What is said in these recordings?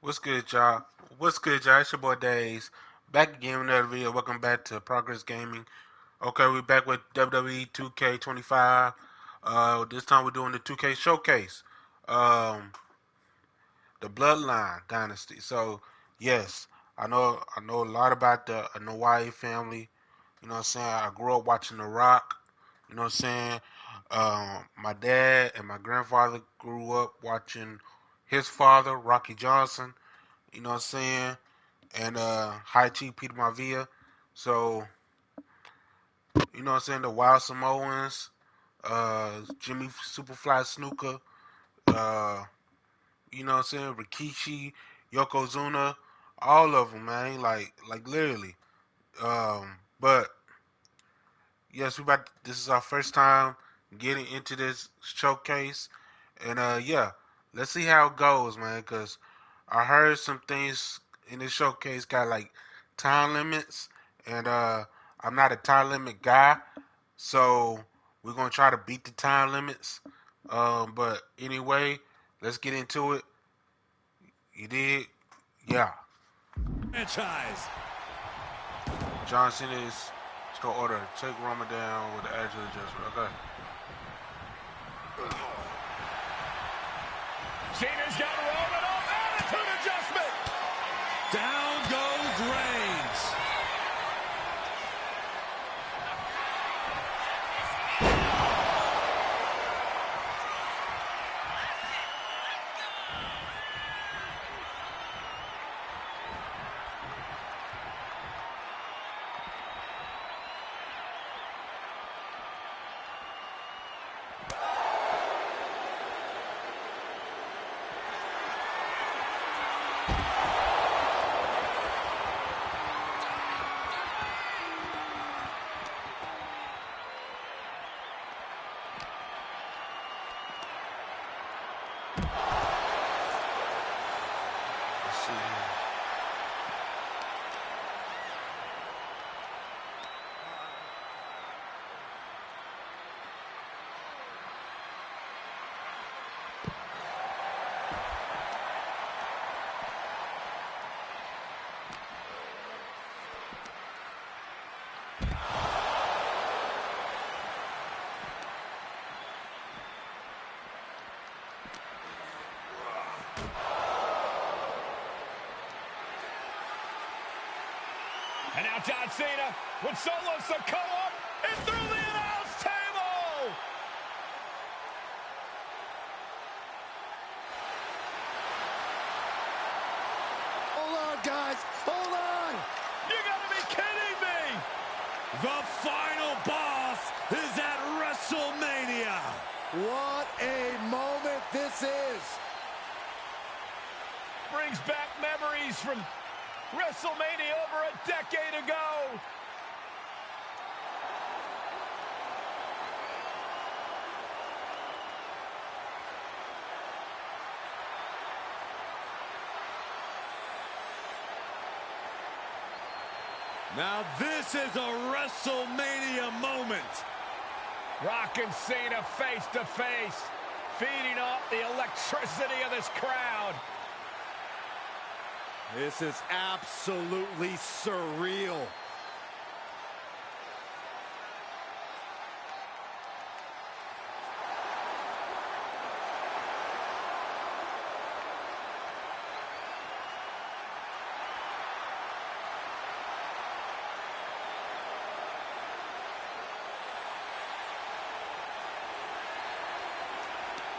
What's good, y'all? What's good, y'all? It's your boy Days. Back again with another video. Welcome back to Progress Gaming. Okay, we're back with WWE 2K25. This time we're doing the 2K Showcase. Um, the Bloodline Dynasty. So, yes, I know a lot about the Hawaii family. You know what I'm saying? I grew up watching The Rock. You know what I'm saying? My dad and my grandfather grew up watching his father, Rocky Johnson. You know what I'm saying? And High Chief Peter Maivia. So, you know what I'm saying? The Wild Samoans, Jimmy Superfly Snuka, uh, you know what I'm saying? Rikishi, Yokozuna, all of them, man. Like literally. But yes, this is our first time getting into this showcase. And yeah, let's see how it goes, man. Cause I heard some things in this showcase got like time limits, and I'm not a time limit guy, so we're gonna try to beat the time limits. But anyway, let's get into it. You did, yeah. Franchise. John Cena is gonna order take Roman down with the attitude adjustment. Okay. Cena's got Roman off attitude adjustment. Down goes Reigns. Let's see here. And now John Cena with Solo Sikoa and through the announce table. Hold on, guys. Hold on. You gotta be kidding me. The final boss is at WrestleMania. What a moment this is. Brings back memories from WrestleMania over a decade ago. Now this is a WrestleMania moment. Rock and Cena face to face, feeding off the electricity of this crowd. This is absolutely surreal.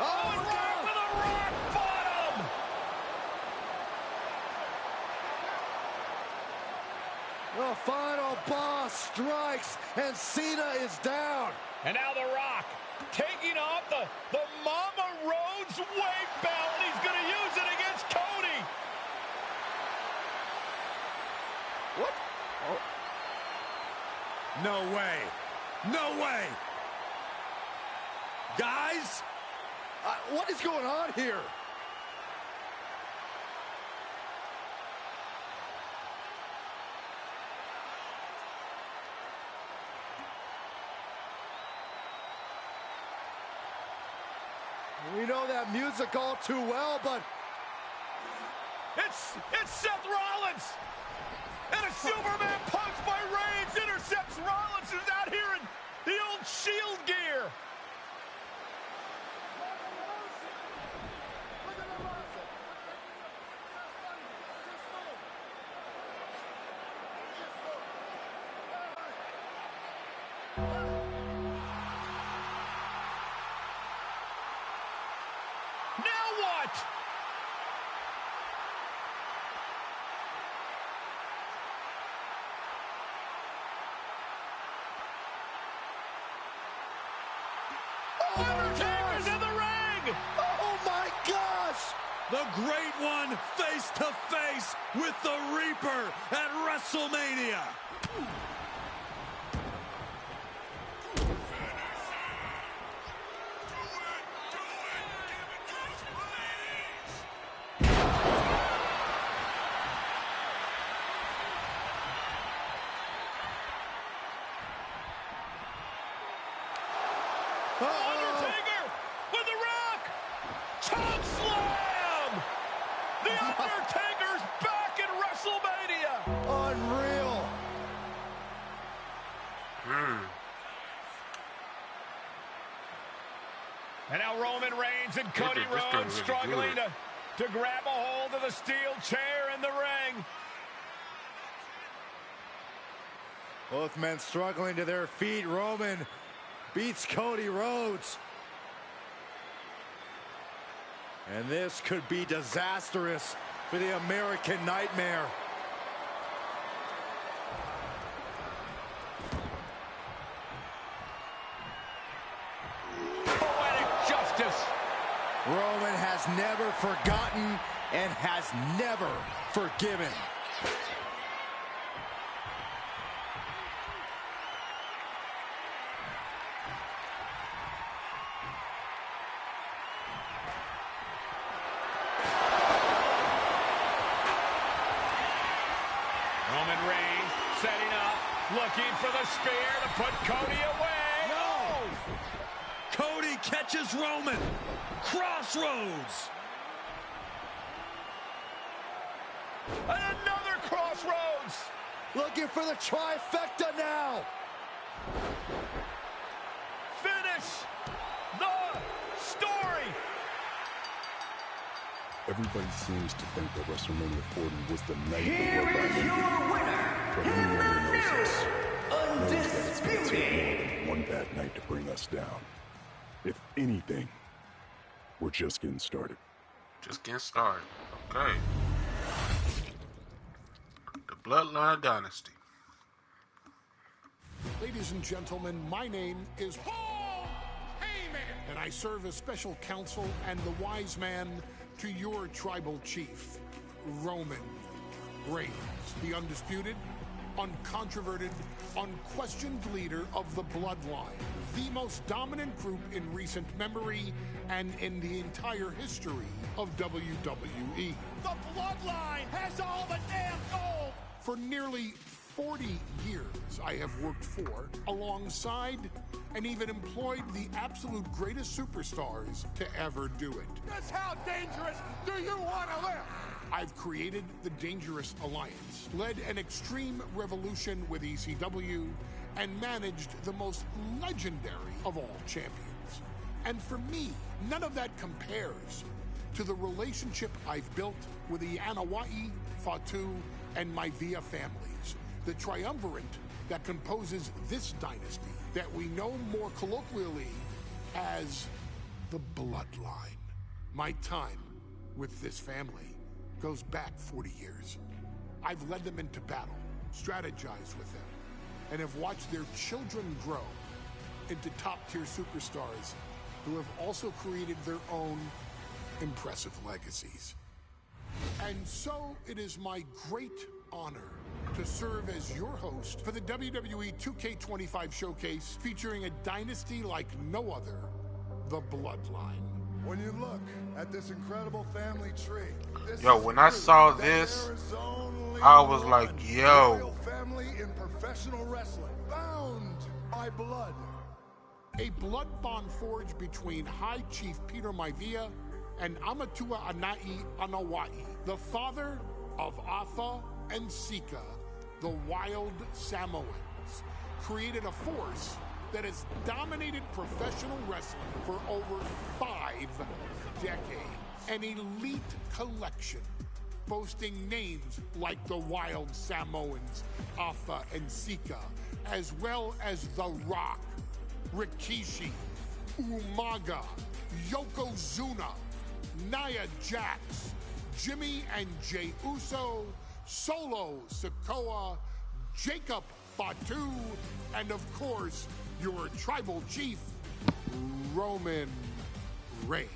Oh, and down to the rock bottom. The final boss strikes, and Cena is down. And now The Rock taking off the Mama Rhodes weight belt. He's going to use it against Cody. What? Oh. No way. No way. Guys, What is going on here? We know that music all too well, but It's Seth Rollins. And a Superman punch by Reigns intercepts Rollins, who's out here in the old Shield gear. Now what? Undertaker's in the ring! Oh my gosh! The Great One face to face with the Reaper at WrestleMania. Undertaker with the Rock! Choke slam! The Undertaker's back in WrestleMania! Unreal! And now Roman Reigns and Cody Rhodes struggling to grab a hold of the steel chair in the ring. Both men struggling to their feet. Roman beats Cody Rhodes. And this could be disastrous for the American Nightmare. Poetic justice. Roman has never forgotten and has never forgiven. Roman Reigns setting up, looking for the spear to put Cody away. No! Cody catches Roman. Crossroads. And another crossroads. Looking for the trifecta now. Finish the story. Everybody seems to think that WrestleMania 40 was the night Here of the is your winner, but in anyone the who knows us knows that it's going to take more undisputed. than one bad night to bring us down. If anything, we're just getting started. Just getting started. Okay. The Bloodline Dynasty. Ladies and gentlemen, my name is Paul Heyman, and I serve as special counsel and the wise man to your tribal chief, Roman Reigns, the undisputed, uncontroverted, unquestioned leader of the Bloodline, the most dominant group in recent memory and in the entire history of WWE. The Bloodline has all the damn gold. For nearly 40 years, I have worked for, alongside, and even employed the absolute greatest superstars to ever do it. Just how dangerous do you want to live? I've created the Dangerous Alliance, led an extreme revolution with ECW, and managed the most legendary of all champions. And for me, none of that compares to the relationship I've built with the Anoa'i, Fatu, and Maivia families, the triumvirate that composes this dynasty that we know more colloquially as the Bloodline. My time with this family goes back 40 years. I've led them into battle, strategized with them, and have watched their children grow into top-tier superstars who have also created their own impressive legacies. And so it is my great honor to serve as your host for the WWE 2K25 showcase featuring a dynasty like no other, the Bloodline. When you look at this incredible family tree, this Yo, is when I proof saw that this, there is only I was like, one yo. royal family in professional wrestling, bound by blood. A blood bond forged between High Chief Peter Maivia and Amatua Anai Anawai, the father of Afa and Sika, the wild Samoans, created a force that has dominated professional wrestling for over 5 decades. An elite collection boasting names like the Wild Samoans, Afa and Sika, as well as The Rock, Rikishi, Umaga, Yokozuna, Nia Jax, Jimmy and Jey Uso, Solo Sikoa, Jacob Fatu, and of course, your tribal chief, Roman Reigns.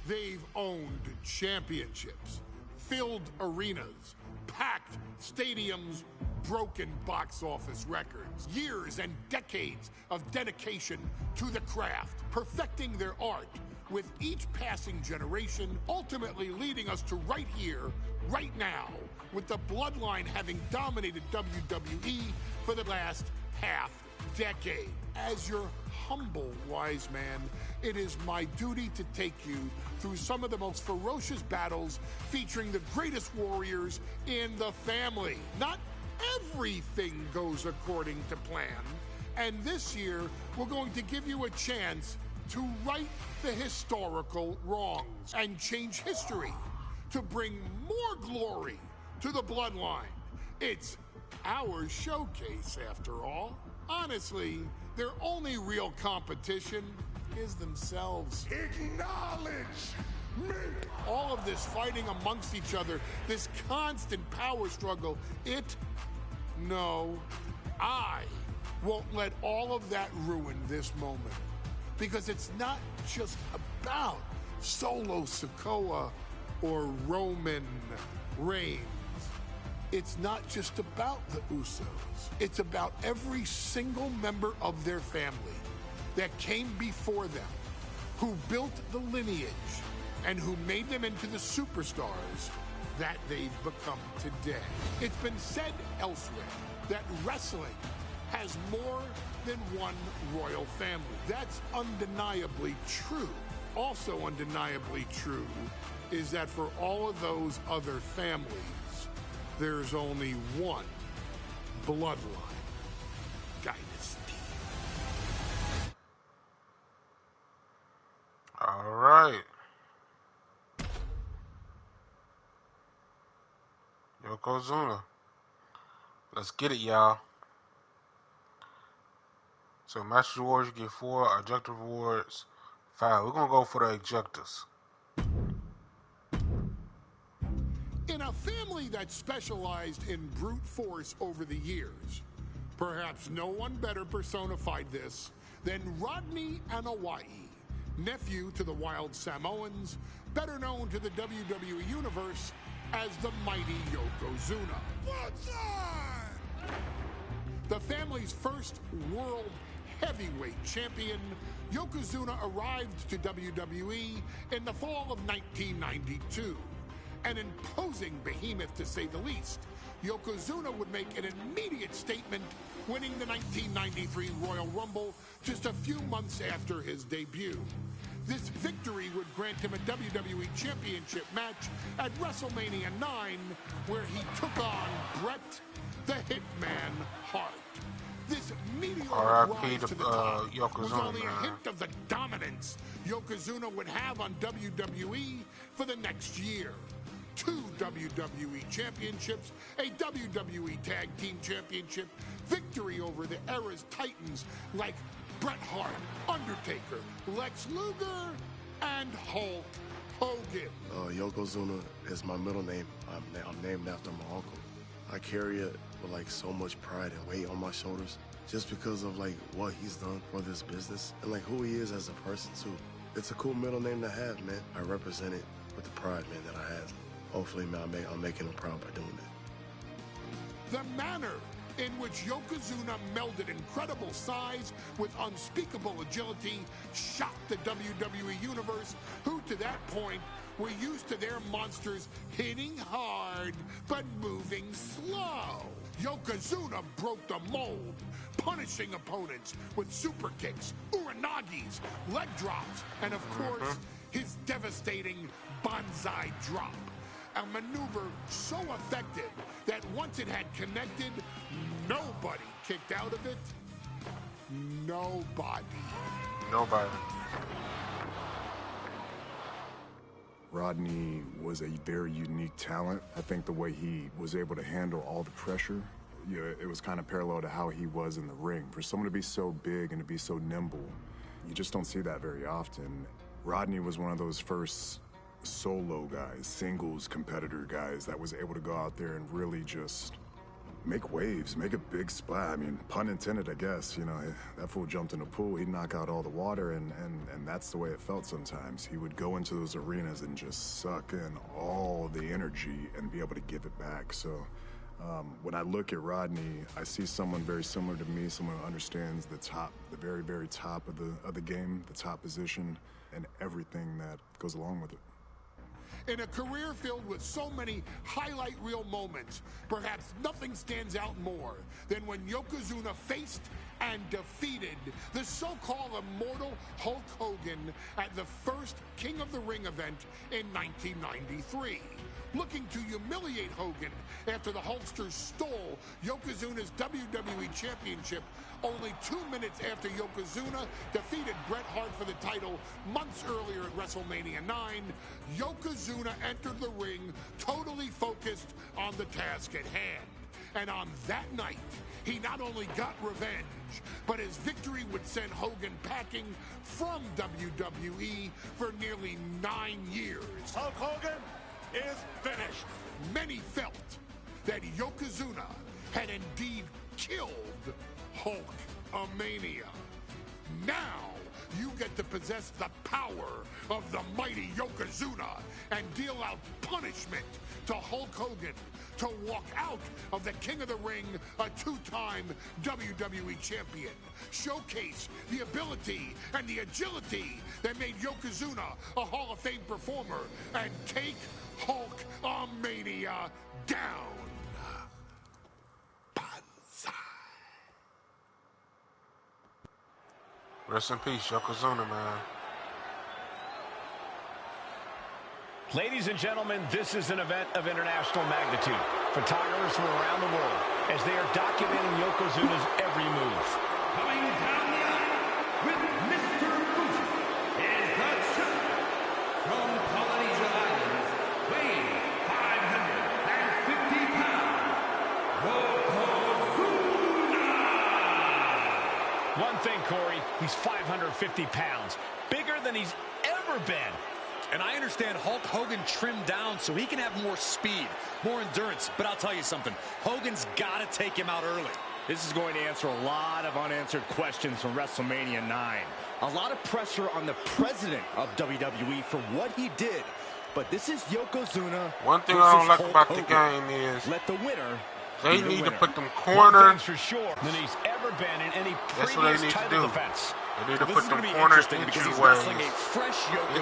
They've owned championships, filled arenas, packed stadiums, broken box office records, years and decades of dedication to the craft, perfecting their art with each passing generation, ultimately leading us to right here, right now, with the Bloodline having dominated WWE for the last half decade. As your humble wise man, it is my duty to take you through some of the most ferocious battles featuring the greatest warriors in the family. Not everything goes according to plan, and this year we're going to give you a chance to right the historical wrongs and change history to bring more glory to the Bloodline. It's our showcase, after all. Honestly, their only real competition is themselves. Acknowledge me! All of this fighting amongst each other, this constant power struggle, I won't let all of that ruin this moment. Because it's not just about Solo Sikoa or Roman Reigns. It's not just about the Usos. It's about every single member of their family that came before them, who built the lineage and who made them into the superstars that they've become today. It's been said elsewhere that wrestling has more than one royal family. That's undeniably true. Also undeniably true is that for all of those other families, there's only one Bloodline dynasty. All right. Yokozuna. Let's get it, y'all. So, Master Awards, you get 4, Objective Awards, 5. We're going to go for the Objectives. In a family that specialized in brute force over the years, perhaps no one better personified this than Rodney Anawai, nephew to the Wild Samoans, better known to the WWE Universe as the mighty Yokozuna. What's on? The family's first world heavyweight champion, Yokozuna arrived to WWE in the fall of 1992. An imposing behemoth, to say the least, Yokozuna would make an immediate statement, winning the 1993 Royal Rumble just a few months after his debut. This victory would grant him a WWE Championship match at WrestleMania 9, where he took on Bret the Hitman Hart. This meteoric rise to the top was only a hint of the dominance Yokozuna would have on WWE for the next year. 2 WWE championships, a WWE Tag Team Championship, victory over the era's titans like Bret Hart, Undertaker, Lex Luger, and Hulk Hogan. Yokozuna is my middle name. I'm named after my uncle. I carry it with like so much pride and weight on my shoulders just because of like what he's done for this business and like who he is as a person too. It's a cool middle name to have, man. I represent it with the pride, man, that I have. Hopefully, man, I'm making him proud by doing it. The manner in which Yokozuna melded incredible size with unspeakable agility shocked the WWE Universe, who to that point were used to their monsters hitting hard but moving slow. Yokozuna broke the mold, punishing opponents with super kicks, uranagis, leg drops, and of course, his devastating Banzai drop. A maneuver so effective that once it had connected, nobody kicked out of it. Nobody. Rodney was a very unique talent. I think the way he was able to handle all the pressure, it was kind of parallel to how he was in the ring. For someone to be so big and to be so nimble, you just don't see that very often. Rodney was one of those first solo guys, singles competitor guys that was able to go out there and really just make waves, make a big splash. I mean, pun intended, I guess. You know, that fool jumped in the pool, he'd knock out all the water, and that's the way it felt sometimes. He would go into those arenas and just suck in all the energy and be able to give it back. So when I look at Rodney, I see someone very similar to me, someone who understands the top, the very, very top of the game, the top position, and everything that goes along with it. In a career filled with so many highlight reel moments, perhaps nothing stands out more than when Yokozuna faced and defeated the so-called immortal Hulk Hogan at the first King of the Ring event in 1993. Looking to humiliate Hogan after the Hulkster stole Yokozuna's WWE Championship only 2 minutes after Yokozuna defeated Bret Hart for the title months earlier at WrestleMania 9, Yokozuna entered the ring totally focused on the task at hand. And on that night, he not only got revenge, but his victory would send Hogan packing from WWE for nearly 9 years. Hulk Hogan is finished. Many felt that Yokozuna had indeed killed Hulkamania. Now you get to possess the power of the mighty Yokozuna and deal out punishment to Hulk Hogan to walk out of the King of the Ring, a two-time WWE champion. Showcase the ability and the agility that made Yokozuna a Hall of Fame performer and take Hulkamania down. Banzai. Rest in peace, Yokozuna, man. Ladies and gentlemen, this is an event of international magnitude. Photographers from around the world as they are documenting Yokozuna's every move. Coming down the aisle with Mr. Fuji is the champion from Polynesia Islands, weighing 550 pounds, Yokozuna! One thing, Corey, he's 550 pounds, bigger than he's ever been. And I understand Hulk Hogan trimmed down so he can have more speed, more endurance. But I'll tell you something, Hogan's got to take him out early. This is going to answer a lot of unanswered questions from WrestleMania 9. A lot of pressure on the president of WWE for what he did. But this is Yokozuna. One thing I don't like about the game is let the winner they need to put them corner for sure than he's ever been in any That's what they previous need to title do. defense. They need to put them corner entryways into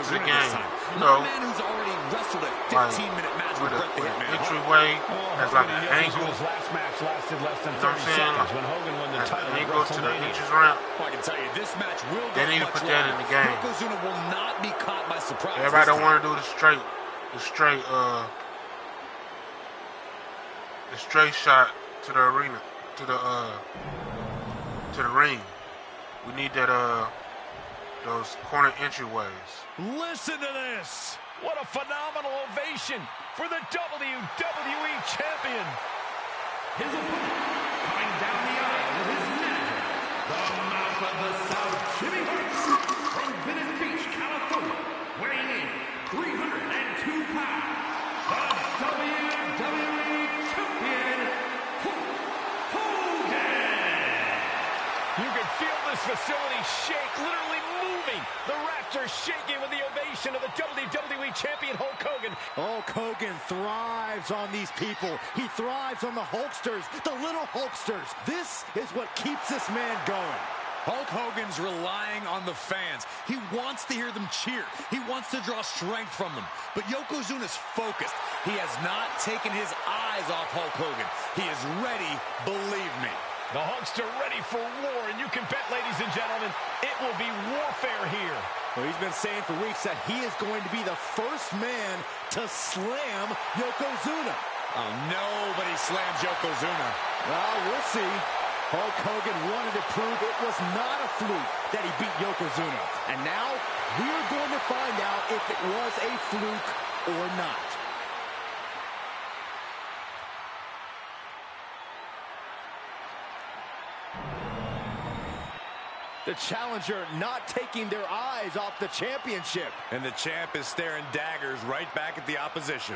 the game. You know, a man who's already wrestled a 15-minute match with Bret the Hitman Hart. Entryway has like an angle. His last match lasted less than You know 30 seconds when Hogan won the title at WrestleMania. Entrance ramp. I can tell you, this match will go They need to much put that in the game. Yokozuna will not be caught by surprise. Everybody don't want to do the straight shot to the arena, to the ring. We need that those corner entryways. Listen to this. What a phenomenal ovation for the WWE champion. His opponent, coming down the aisle with his manager, the Mouth of the South, Jimmy Hart, from Venice Beach, California, weighing in 302 pounds, the WWE champion, Hulk Hogan. You can feel this facility shake, literally moving. The rafters shaking with the ovation of the WWE champion, Hulk Hogan. Hulk Hogan thrives on these people. He thrives on the Hulksters, the little Hulksters. This is what keeps this man going. Hulk Hogan's relying on the fans. He wants to hear them cheer. He wants to draw strength from them. But Yokozuna's focused. He has not taken his eyes off Hulk Hogan. He is ready, believe me. The Hulkster ready for war, and you can bet, ladies and gentlemen, it will be warfare here. Well, he's been saying for weeks that he is going to be the first man to slam Yokozuna. Oh, nobody slams Yokozuna. Well, we'll see. Hulk Hogan wanted to prove it was not a fluke that he beat Yokozuna. And now, we're going to find out if it was a fluke or not. The challenger not taking their eyes off the championship. And the champ is staring daggers right back at the opposition.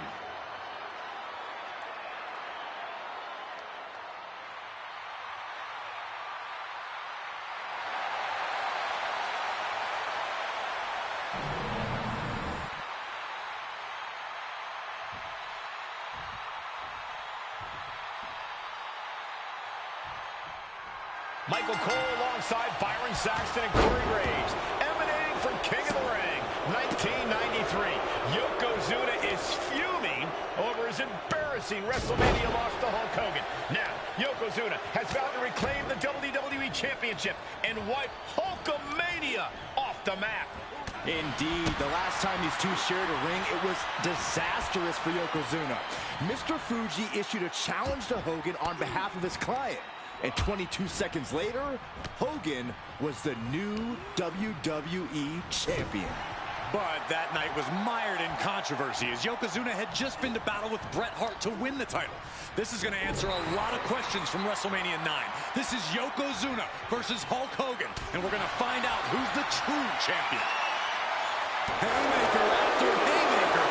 Michael Cole alongside Byron Saxton and Corey Graves, emanating from King of the Ring, 1993. Yokozuna is fuming over his embarrassing WrestleMania loss to Hulk Hogan. Now, Yokozuna has vowed to reclaim the WWE Championship and wipe Hulkamania off the map. Indeed, the last time these two shared a ring, it was disastrous for Yokozuna. Mr. Fuji issued a challenge to Hogan on behalf of his client. And 22 seconds later, Hogan was the new WWE champion. But that night was mired in controversy as Yokozuna had just been to battle with Bret Hart to win the title. This is going to answer a lot of questions from WrestleMania 9. This is Yokozuna versus Hulk Hogan, and we're going to find out who's the true champion. Haymaker after haymaker.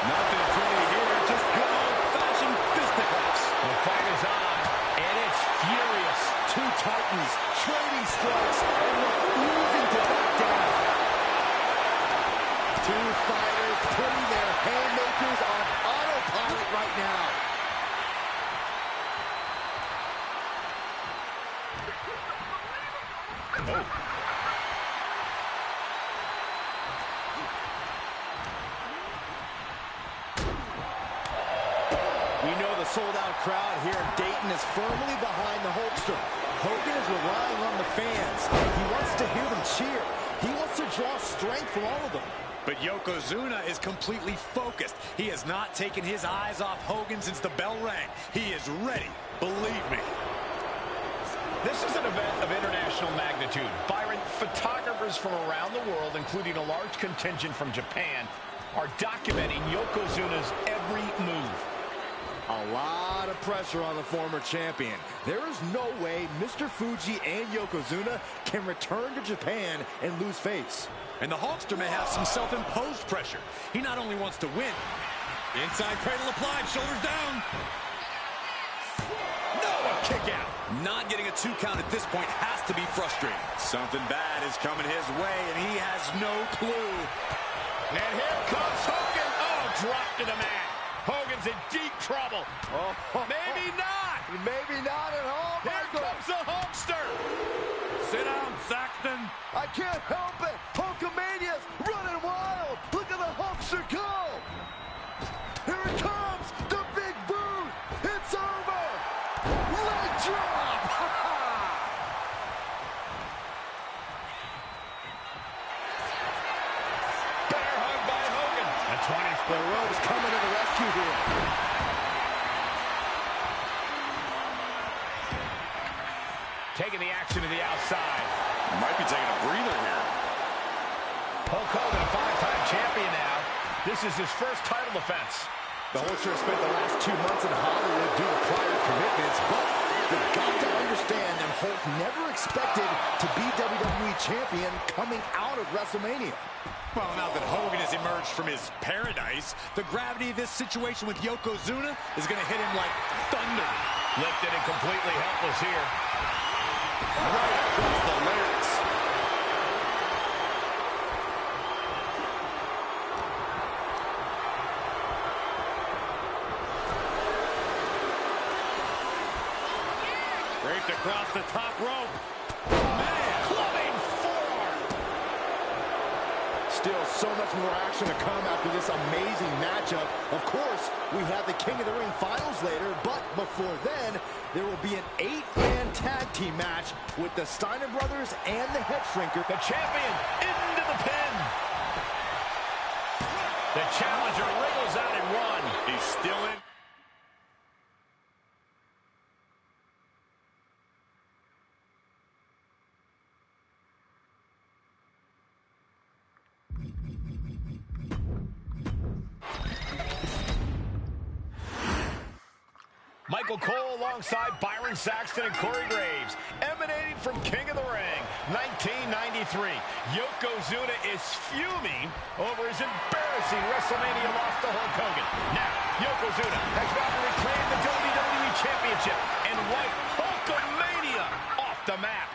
Nothing pretty here, just good old-fashioned fisticuffs. The fight is on, and it's furious. Two titans trading strikes and refusing to back down. Two fighters putting their haymakers on autopilot right now. Oh. We know the sold-out crowd here in Dayton is firmly behind the Hulkster. Hogan is relying on the fans. He wants to hear them cheer. He wants to draw strength from all of them. But Yokozuna is completely focused. He has not taken his eyes off Hogan since the bell rang. He is ready, believe me. This is an event of international magnitude. Byron, photographers from around the world, including a large contingent from Japan, are documenting Yokozuna's every move. A lot of pressure on the former champion. There is no way Mr. Fuji and Yokozuna can return to Japan and lose face. And the Hulkster may have some self-imposed pressure. He not only wants to win. Inside cradle applied, shoulders down. No, a kick out. Not getting a 2 count at this point has to be frustrating. Something bad is coming his way, and he has no clue. And here comes Hogan. Oh, dropped to the mat. Hogan's in deep trouble. Oh, maybe not. Maybe not at all. Here comes the Hulkster. Sit down, Saxton. I can't help it. Hulkamania's running wild. Look at the Hulkster go. Here it comes. The big boot. It's over. Leg drop. Bear hug by Hogan. A 20. The Rogue's coming to the rescue here. Taking the action to the outside. Might be taking a breather here. Hulk Hogan, a 5-time champion now. This is his first title defense. The Hulkster spent the last 2 months in Hollywood due to prior commitments, but you've got to understand that Hulk never expected to be WWE champion coming out of WrestleMania. Well, now that Hogan has emerged from his paradise, the gravity of this situation with Yokozuna is going to hit him like thunder. Lifted and completely helpless here. Right across the larynx. Draped across the top rope. Man! Clubbing forearm. Still so much more action to come after this amazing matchup. Of course, we have the King of the Ring finals later, but before then, there will be an 8-man tag team match with the Steiner brothers and the Head Shrinker. The champion into the pin. The challenger wriggles out and one. He's still in. Michael Cole alongside Byron Saxton and Corey Graves, emanating from King of the Ring, 1993. Yokozuna is fuming over his embarrassing WrestleMania loss to Hulk Hogan. Now, Yokozuna has got to reclaim the WWE Championship and wipe Hulkamania off the map.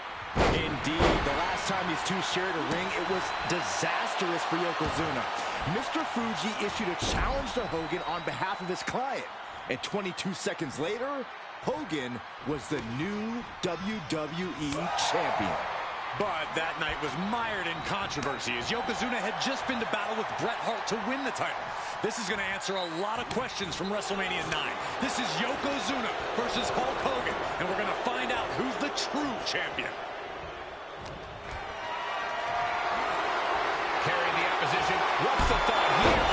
Indeed, the last time these two shared a ring, it was disastrous for Yokozuna. Mr. Fuji issued a challenge to Hogan on behalf of his client. And 22 seconds later, Hogan was the new WWE champion. But that night was mired in controversy as Yokozuna had just been to battle with Bret Hart to win the title. This is going to answer a lot of questions from WrestleMania 9. This is Yokozuna versus Hulk Hogan, and we're going to find out who's the true champion. Carrying the opposition. What's the thought here?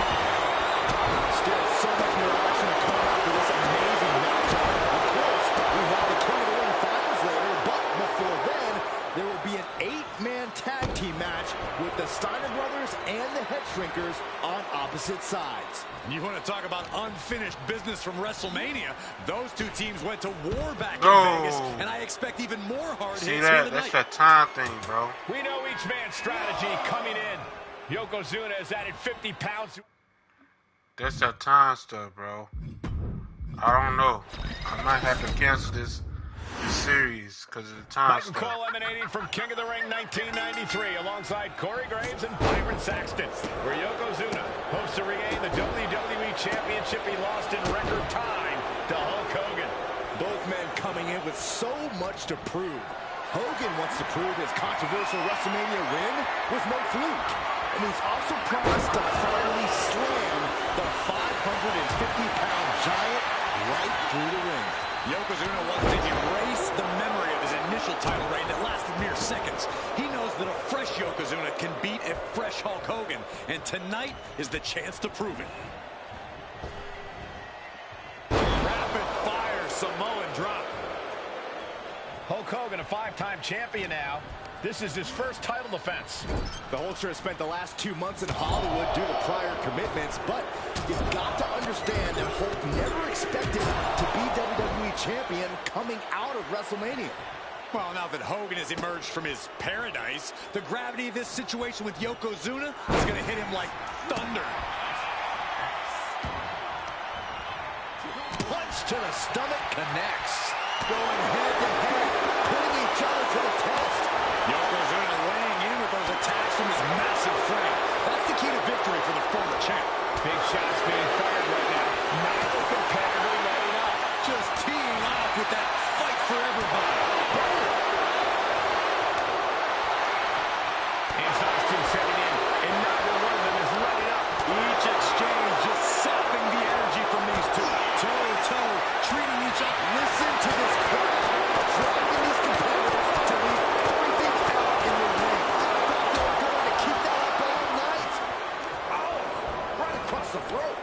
Still so much more action to come after this amazing matchup. Of course, we have the King of the Ring finals later, but before then, there will be an 8-man tag team match with the Steiner brothers and the Head Shrinkers on opposite sides. You want to talk about unfinished business from WrestleMania? Those two teams went to war back in Vegas, and I expect even more hard hits here tonight. That's that time thing, bro. We know each man's strategy coming in. Yokozuna has added 50 pounds. That's that time stuff, bro. I don't know. I might have to cancel this series because of the time Michael stuff. Cole emanating from King of the Ring 1993 alongside Corey Graves and Byron Saxton, where Yokozuna hopes to regain the WWE Championship he lost in record time to Hulk Hogan. Both men coming in with so much to prove. Hogan wants to prove his controversial WrestleMania win was no fluke. And he's also promised to finally slam the 550-pound giant right through the ring. Yokozuna wants to erase the memory of his initial title reign that lasted mere seconds. He knows that a fresh Yokozuna can beat a fresh Hulk Hogan, and tonight is the chance to prove it. Rapid-fire Samoan drop. Hulk Hogan, a 5-time champion now. This is his first title defense. The Hulkster has spent the last 2 months in Hollywood due to prior commitments, but you've got to understand that Hulk never expected to be WWE champion coming out of WrestleMania. Well, now that Hogan has emerged from his paradise, the gravity of this situation with Yokozuna is going to hit him like thunder. Punch to the stomach connects. Going head to head, putting each other to the test. Yokozuna weighing in with those attacks from his massive frame. That's the key to victory for the former champ. Big shots being fired right now. Neither competitor letting up. Just teeing off with that fight for everybody. And Saxton setting in, and neither one of them is letting up. Each exchange just sapping the energy from these two. Toe-to-toe, treating each other. Listen to this crowd, driving these competitors to leave everything out in the ring. They're going to keep that up all night. Oh, right across the throat.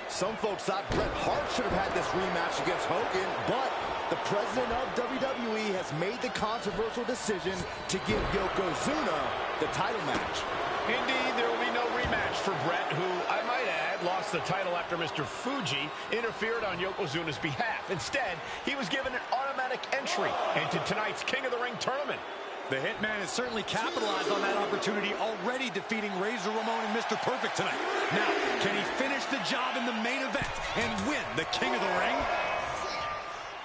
Some folks thought Bret Hart should have had this rematch against Hogan, but the president of WWE has made the controversial decision to give Yokozuna the title match. Indeed, there will be no rematch for Bret, who, I might add, lost the title after Mr. Fuji interfered on Yokozuna's behalf. Instead, he was given an automatic entry into tonight's King of the Ring tournament. The Hitman has certainly capitalized on that opportunity, already defeating Razor Ramon and Mr. Perfect tonight. Now, can he finish the job in the main event and win the King of the Ring?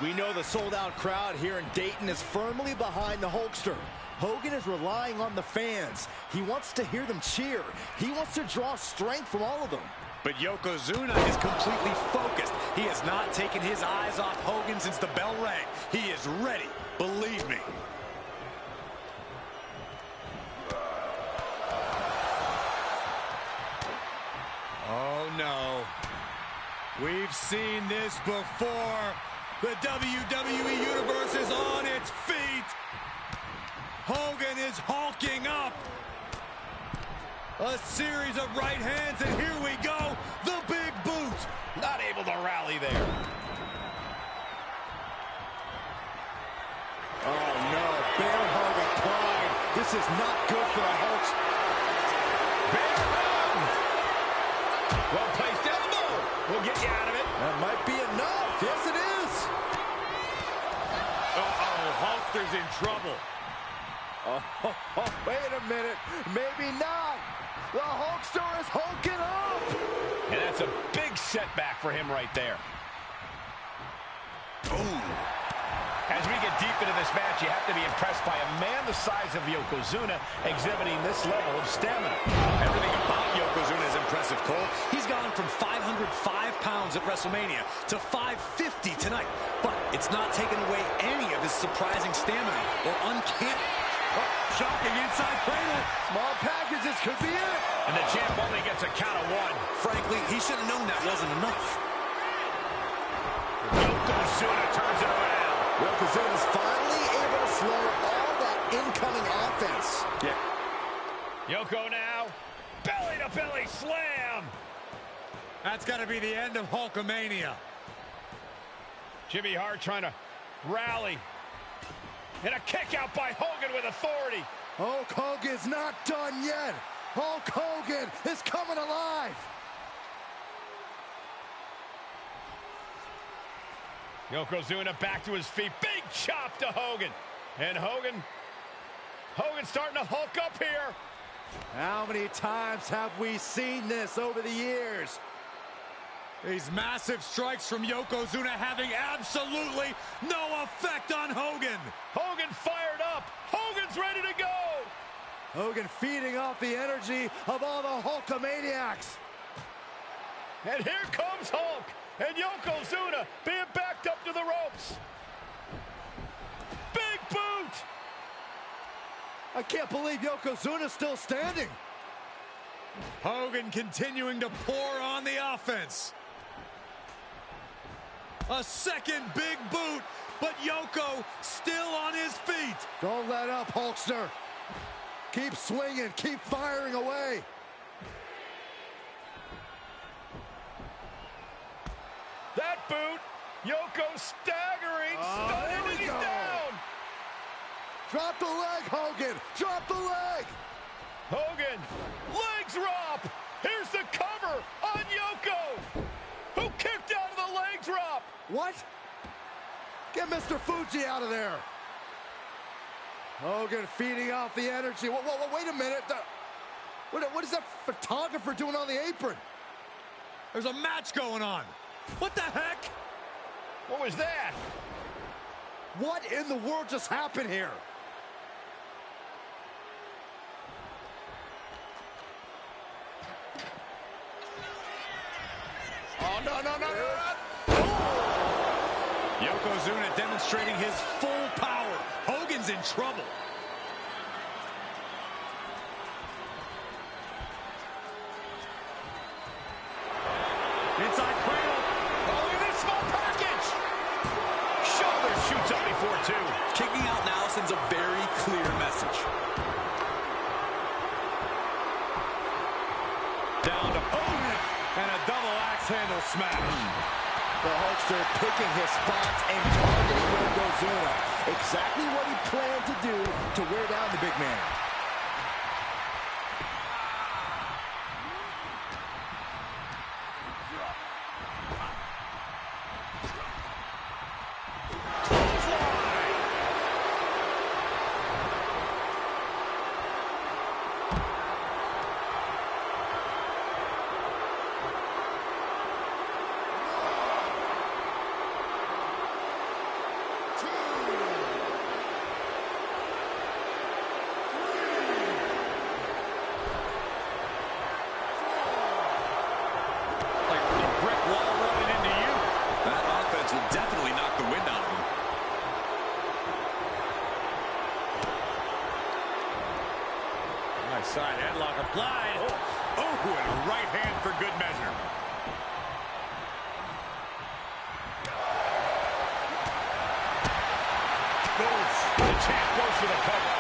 We know the sold-out crowd here in Dayton is firmly behind the Hulkster. Hogan is relying on the fans. He wants to hear them cheer. He wants to draw strength from all of them. But Yokozuna is completely focused. He has not taken his eyes off Hogan since the bell rang. He is ready, believe me. We've seen this before. The WWE Universe is on its feet. Hogan is hulking up. A series of right hands, and here we go. The big boot. Not able to rally there. Oh, no. Bear hug applied. This is not good for the Hulks. Bear hug. Well-placed elbow. We'll get you out of it. That might be enough. Yes, it is. Uh-oh, Hulkster's in trouble. Oh, wait a minute. Maybe not. The Hulkster is hulking up. And that's a big setback for him right there. Ooh. As we get deep into this match, you have to be impressed by a man the size of Yokozuna exhibiting this level of stamina. Everything about Yokozuna is impressive, Cole. He's gone from 505 pounds at WrestleMania to 550 tonight. But it's not taken away any of his surprising stamina or uncanny. Oh, shocking inside cradle. Small packages could be it. And the champ only gets a count of one. Frankly, he should have known that wasn't enough. Yokozuna turns it around. Yokozuna's finally able to slow all that incoming offense. Yeah. Yoko now. Belly-to-belly slam. That's got to be the end of Hulkamania. Jimmy Hart trying to rally. And a kick out by Hogan with authority. Hulk Hogan's not done yet. Hulk Hogan is coming alive. Yokozuna back to his feet. Big chop to Hogan. And Hogan's starting to hulk up here. How many times have we seen this over the years? These massive strikes from Yokozuna having absolutely no effect on Hogan. Hogan fired up. Hogan's ready to go. Hogan feeding off the energy of all the Hulkamaniacs. And here comes Hulk. And Yokozuna being backed up to the ropes. Big boot. I can't believe Yokozuna's still standing. Hogan continuing to pour on the offense. A second big boot, but Yoko still on his feet. Don't let up, Hulkster. Keep swinging, keep firing away. That boot, Yoko staggering, stunned, and he's down. Drop the leg, Hogan. Drop the leg. Hogan, leg drop. Here's the cover on Yoko, who kicked out of the leg drop. What? Get Mr. Fuji out of there. Hogan feeding off the energy. Whoa, wait a minute. What is that photographer doing on the apron? There's a match going on. What the heck? What was that? What in the world just happened here? Oh, no. Yokozuna demonstrating his full power. Hogan's in trouble. Inside cradle. Oh, look at this small package. Shoulder shoots up before two. Kicking out now sends a very clear message. Down to Hogan. And a double axe handle smash. The Hulkster picking his spots and targeting Yokozuna. Exactly what he planned to do to wear down the big man. Side headlock applied. Oh, and a right hand for good measure. champ goes for the cover.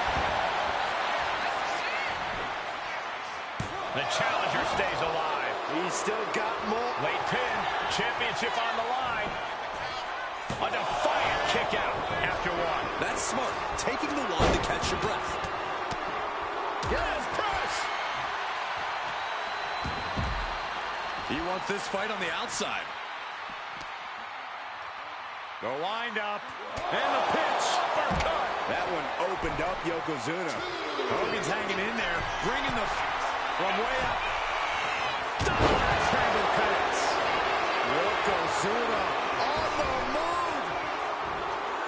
The challenger stays alive. He's still got more. Late pin. Championship on the line. A defiant kick out after one. That's smart. Taking the one to catch your breath. Yes, press. He wants this fight on the outside. The wind up. And the pitch. Uppercut. That one opened up Yokozuna. Hogan's hanging in there, bringing the From way up. Triangle connects. Yokozuna on the move.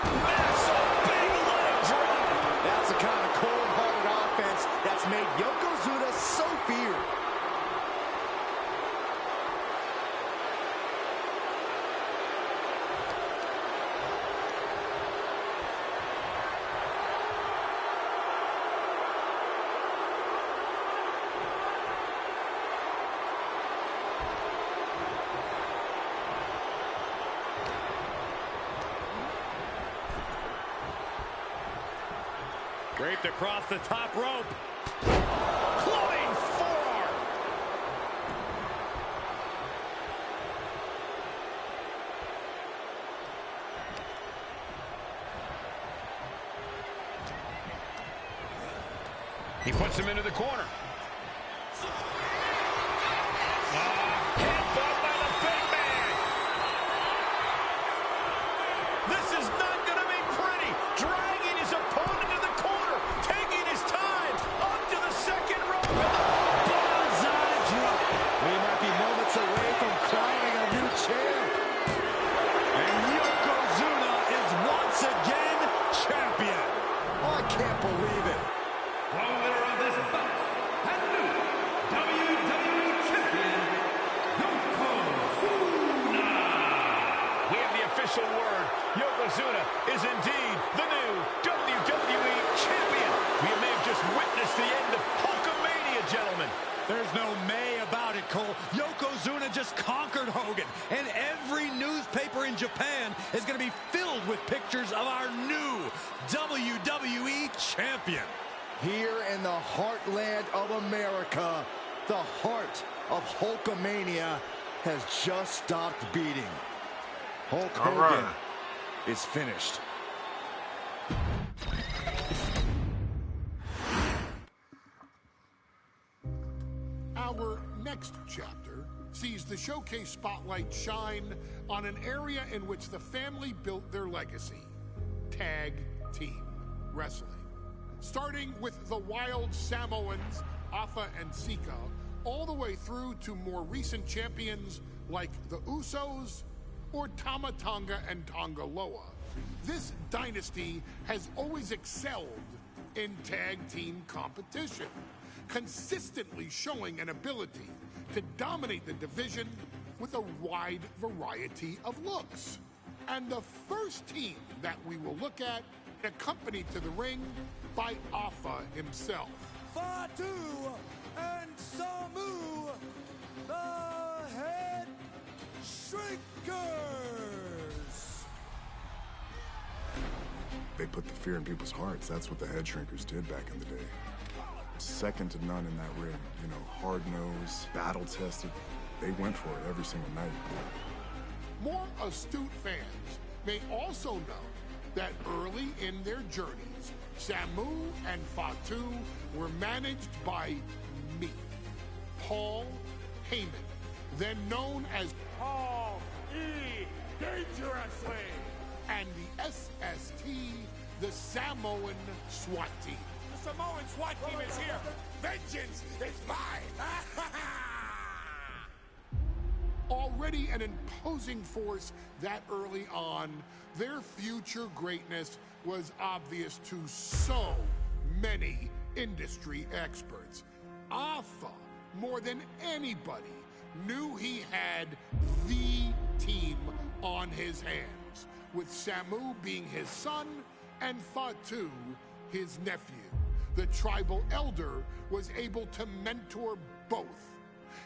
That's a big leg drop. That's the kind of cold-hearted offense that's made Yokozuna so feared. Draped across the top rope. Clubbing forearm. He puts him into the corner. Headbutt by the big man. This is not going to be pretty. Dragging his opponent to the corner. Taking his time. Up to the second rope. Bonsai drop. We might be moments away from crowning a new champ. And Yokozuna is once again champion. Oh, I can't believe it. The winner of this bout, and new WWE Champion, Yokozuna. We have the official word. Yokozuna is indeed the new WWE Champion. We may have just witnessed the end of Hulkamania, gentlemen. There's no may about it, Cole. Yokozuna just conquered Hogan, and every newspaper in Japan is going to be filled with pictures of our new WWE champion. Here in the heartland of America, the heart of Hulkamania has just stopped beating. Hulk All Hogan right. is finished. Our next chapter sees the showcase spotlight shine on an area in which the family built their legacy: tag team wrestling. Starting with the Wild Samoans, Afa and Sika, all the way through to more recent champions like the Usos or Tama Tonga and Tonga Loa. This dynasty has always excelled in tag team competition, consistently showing an ability to dominate the division with a wide variety of looks. And the first team that we will look at, accompanied to the ring by Afa himself. Fatu and Samu, the Head Shrinkers. They put the fear in people's hearts. That's what the Head Shrinkers did back in the day. Second to none in that ring. You know, hard-nosed, battle-tested. They went for it every single night. More astute fans may also know that early in their journeys, Samu and Fatu were managed by me, Paul Heyman, then known as Paul E. Dangerously, and the SST, the Samoan SWAT team. The Samoan SWAT team is here. Vengeance is mine. Already an imposing force that early on, their future greatness was obvious to so many industry experts. Afa, more than anybody, knew he had the team on his hands, with Samu being his son and Fatu his nephew. The tribal elder was able to mentor both,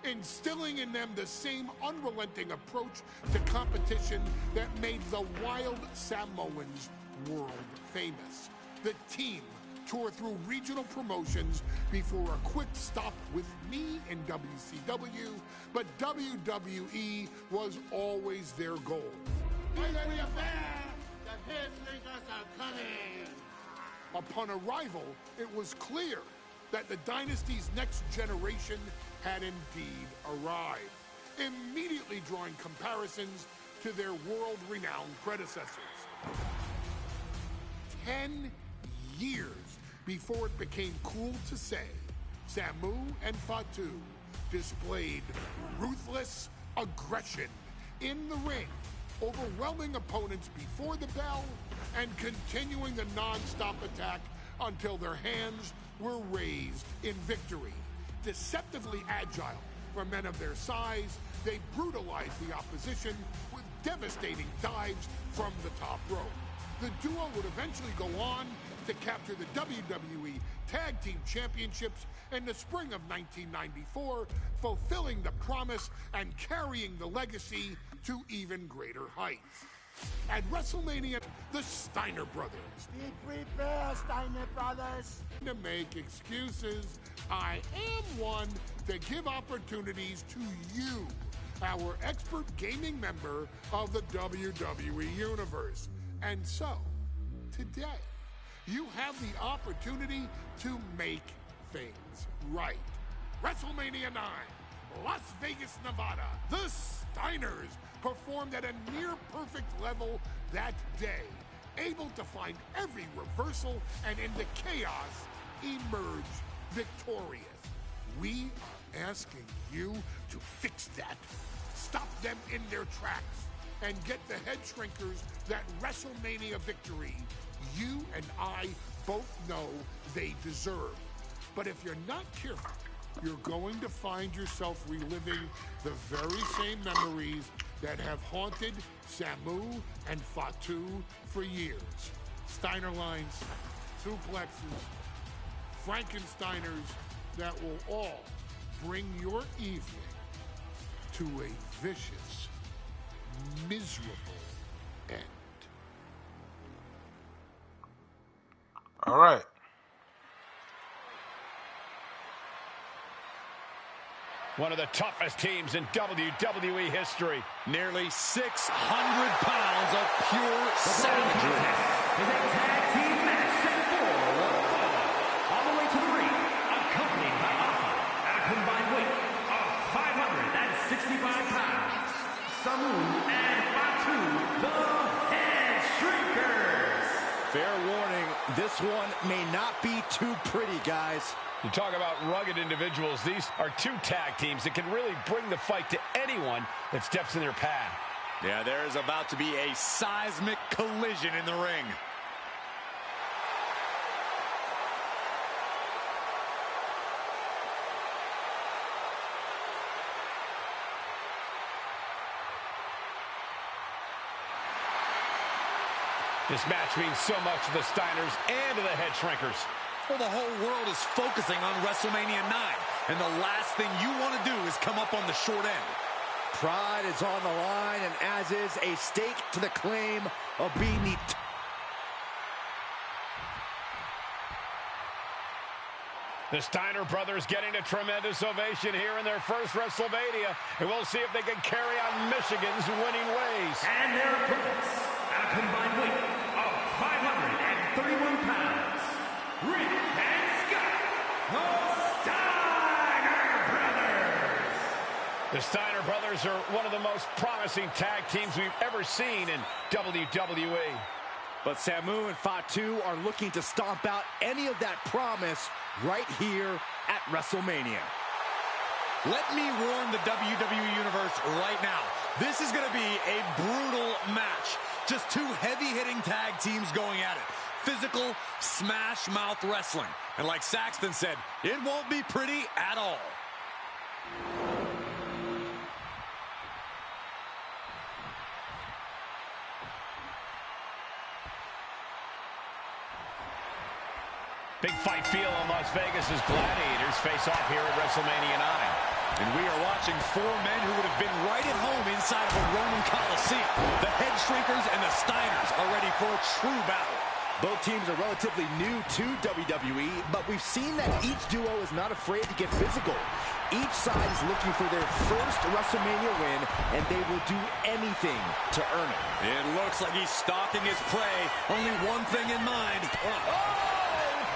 instilling in them the same unrelenting approach to competition that made the Wild Samoans world famous. the team toured through regional promotions before a quick stop with me in WCW, but WWE was always their goal. Upon arrival, it was clear that the dynasty's next generation had indeed arrived, immediately drawing comparisons to their world-renowned predecessors. 10 years before it became cool to say, Samu and Fatu displayed ruthless aggression in the ring, overwhelming opponents before the bell and continuing the non-stop attack until their hands were raised in victory. Deceptively agile for men of their size, they brutalized the opposition with devastating dives from the top rope. The duo would eventually go on to capture the WWE Tag Team Championships in the spring of 1994, fulfilling the promise and carrying the legacy to even greater heights. At WrestleMania, the Steiner brothers. Be prepared, Steiner brothers. To make excuses, I am one to give opportunities to you, our expert gaming member of the WWE Universe. And so, today, you have the opportunity to make things right. WrestleMania 9, Las Vegas, Nevada. The Steiners performed at a near-perfect level that day, able to find every reversal and in the chaos emerge victorious. We are asking you to fix that. Stop them in their tracks and get the head shrinkers that WrestleMania victory you and I both know they deserve. But if you're not careful, you're going to find yourself reliving the very same memories that have haunted Samu and Fatu for years. Steiner lines, suplexes, Frankensteiners that will all bring your evening to a vicious, miserable end. All right. One of the toughest teams in WWE history. Nearly 600 pounds of pure savagery. Is a tag team match set for one fall. On the way to the ring, accompanied by Alpha at a combined weight of 565 pounds. Samu and Fatu, the Head Shrinkers. Fair warning, this one may not be too pretty, guys. You talk about rugged individuals. These are two tag teams that can really bring the fight to anyone that steps in their path. Yeah, there is about to be a seismic collision in the ring. This match means so much to the Steiners and to the Head Shrinkers. Well, the whole world is focusing on WrestleMania 9, and the last thing you want to do is come up on the short end. Pride is on the line, and as is a stake to the claim of being the... The Steiner brothers getting a tremendous ovation here in their first WrestleMania, and we'll see if they can carry on Michigan's winning ways. And their opponents, at a combined weight of 531 pounds, Rick and Scott, the Steiner brothers. The Steiner brothers are one of the most promising tag teams we've ever seen in WWE. But Samu and Fatu are looking to stomp out any of that promise right here at WrestleMania. Let me warn the WWE Universe right now. This is going to be a brutal match. Just two heavy-hitting tag teams going at it. Physical, smash-mouth wrestling. And like Saxton said, it won't be pretty at all. Big fight feel in Las Vegas as Gladiators face off here at WrestleMania 9. And we are watching four men who would have been right at home inside of a Roman Coliseum. The Head Shrinkers and the Steiners are ready for a true battle. Both teams are relatively new to WWE, but we've seen that each duo is not afraid to get physical. Each side is looking for their first WrestleMania win, and they will do anything to earn it. It looks like he's stalking his prey. Only one thing in mind.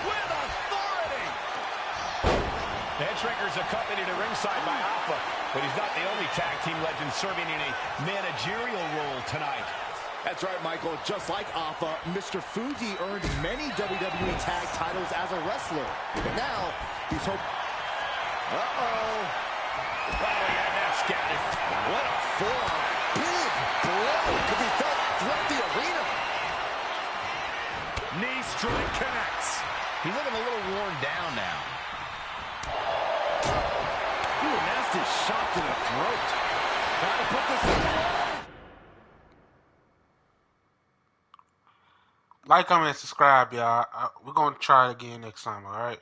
With authority! Headshrinker's accompanied at ringside by Alpha, but he's not the only tag team legend serving in a managerial role tonight. That's right, Michael. Just like Alpha, Mr. Fuji earned many WWE tag titles as a wrestler. But now, he's hoping... Uh-oh. Oh, he had that scouted. What a forearm. Big blow could be felt throughout the arena. Knee strike connects. He's looking a little worn down now. Ooh, nasty shot to the throat. Trying to put this in the wall. Like, comment, subscribe, y'all. We're going to try it again next time, all right?